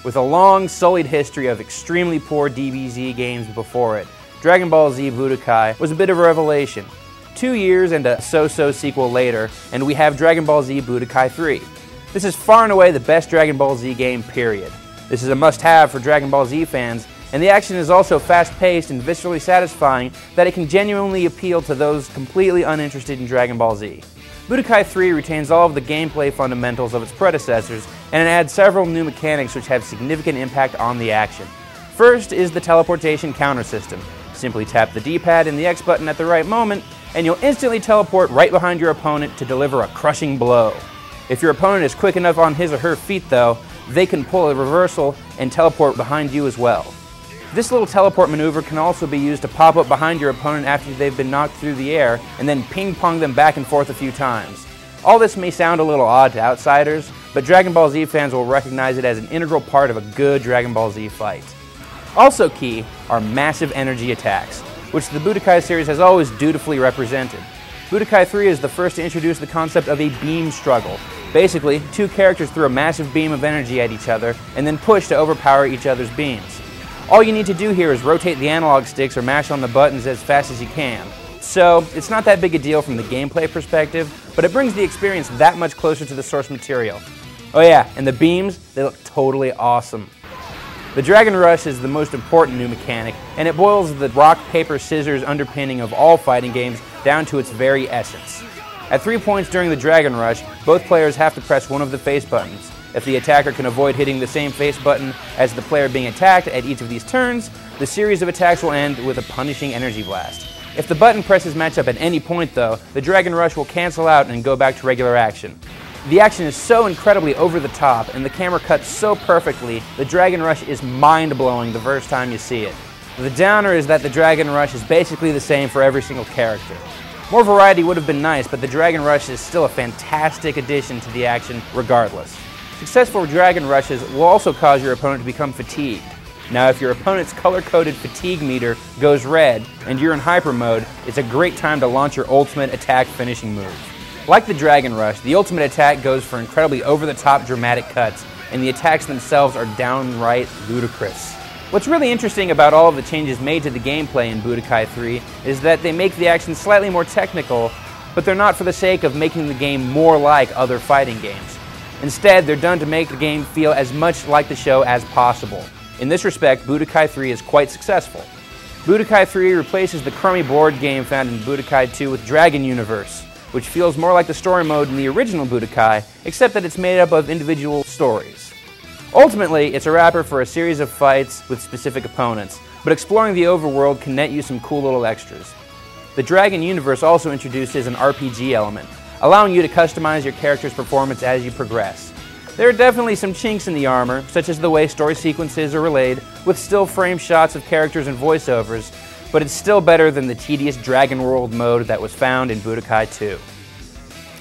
With a long, sullied history of extremely poor DBZ games before it, Dragon Ball Z Budokai was a bit of a revelation. 2 years and a so-so sequel later, and we have Dragon Ball Z Budokai 3. This is far and away the best Dragon Ball Z game, period. This is a must-have for Dragon Ball Z fans, and the action is also fast-paced and viscerally satisfying that it can genuinely appeal to those completely uninterested in Dragon Ball Z. Budokai 3 retains all of the gameplay fundamentals of its predecessors, and it adds several new mechanics which have significant impact on the action. First is the Teleportation Counter system. Simply tap the D-pad and the X button at the right moment, and you'll instantly teleport right behind your opponent to deliver a crushing blow. If your opponent is quick enough on his or her feet though, they can pull a reversal and teleport behind you as well. This little teleport maneuver can also be used to pop up behind your opponent after they've been knocked through the air and then ping-pong them back and forth a few times. All this may sound a little odd to outsiders, but Dragon Ball Z fans will recognize it as an integral part of a good Dragon Ball Z fight. Also key are massive energy attacks, which the Budokai series has always dutifully represented. Budokai 3 is the first to introduce the concept of a beam struggle. Basically, two characters throw a massive beam of energy at each other and then push to overpower each other's beams. All you need to do here is rotate the analog sticks or mash on the buttons as fast as you can. So, it's not that big a deal from the gameplay perspective, but it brings the experience that much closer to the source material. Oh yeah, and the beams, they look totally awesome. The Dragon Rush is the most important new mechanic, and it boils the rock, paper, scissors underpinning of all fighting games down to its very essence. At 3 points during the Dragon Rush, both players have to press one of the face buttons. If the attacker can avoid hitting the same face button as the player being attacked at each of these turns, the series of attacks will end with a punishing energy blast. If the button presses match up at any point though, the Dragon Rush will cancel out and go back to regular action. The action is so incredibly over the top and the camera cuts so perfectly, the Dragon Rush is mind-blowing the first time you see it. The downer is that the Dragon Rush is basically the same for every single character. More variety would have been nice, but the Dragon Rush is still a fantastic addition to the action regardless. Successful Dragon Rushes will also cause your opponent to become fatigued. Now if your opponent's color-coded fatigue meter goes red and you're in hyper mode, it's a great time to launch your ultimate attack finishing move. Like the Dragon Rush, the ultimate attack goes for incredibly over-the-top dramatic cuts, and the attacks themselves are downright ludicrous. What's really interesting about all of the changes made to the gameplay in Budokai 3 is that they make the action slightly more technical, but they're not for the sake of making the game more like other fighting games. Instead, they're done to make the game feel as much like the show as possible. In this respect, Budokai 3 is quite successful. Budokai 3 replaces the crummy board game found in Budokai 2 with Dragon Universe, which feels more like the story mode in the original Budokai, except that it's made up of individual stories. Ultimately, it's a wrapper for a series of fights with specific opponents, but exploring the overworld can net you some cool little extras. The Dragon Universe also introduces an RPG element, allowing you to customize your character's performance as you progress. There are definitely some chinks in the armor, such as the way story sequences are relayed, with still frame shots of characters and voiceovers, but it's still better than the tedious Dragon World mode that was found in Budokai 2.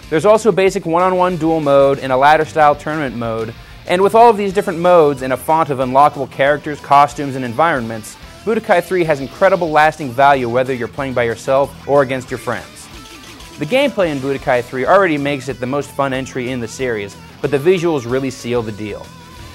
There's also basic one-on-one duel mode and a ladder-style tournament mode, and with all of these different modes and a font of unlockable characters, costumes, and environments, Budokai 3 has incredible lasting value whether you're playing by yourself or against your friends. The gameplay in Budokai 3 already makes it the most fun entry in the series, but the visuals really seal the deal.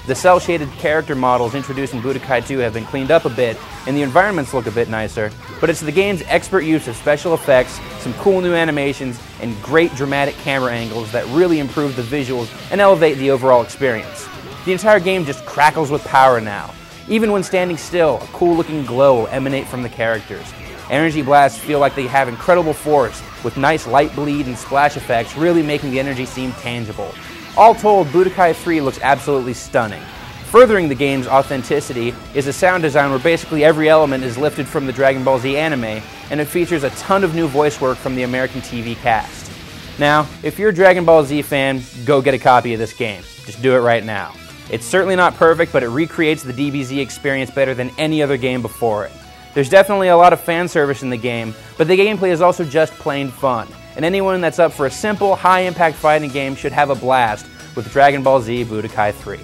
The cel-shaded character models introduced in Budokai 2 have been cleaned up a bit, and the environments look a bit nicer, but it's the game's expert use of special effects, some cool new animations, and great dramatic camera angles that really improve the visuals and elevate the overall experience. The entire game just crackles with power now. Even when standing still, a cool-looking glow will emanate from the characters. Energy blasts feel like they have incredible force, with nice light bleed and splash effects really making the energy seem tangible. All told, Budokai 3 looks absolutely stunning. Furthering the game's authenticity is a sound design where basically every element is lifted from the Dragon Ball Z anime, and it features a ton of new voice work from the American TV cast. Now, if you're a Dragon Ball Z fan, go get a copy of this game. Just do it right now. It's certainly not perfect, but it recreates the DBZ experience better than any other game before it. There's definitely a lot of fan service in the game, but the gameplay is also just plain fun, and anyone that's up for a simple, high-impact fighting game should have a blast with Dragon Ball Z Budokai 3.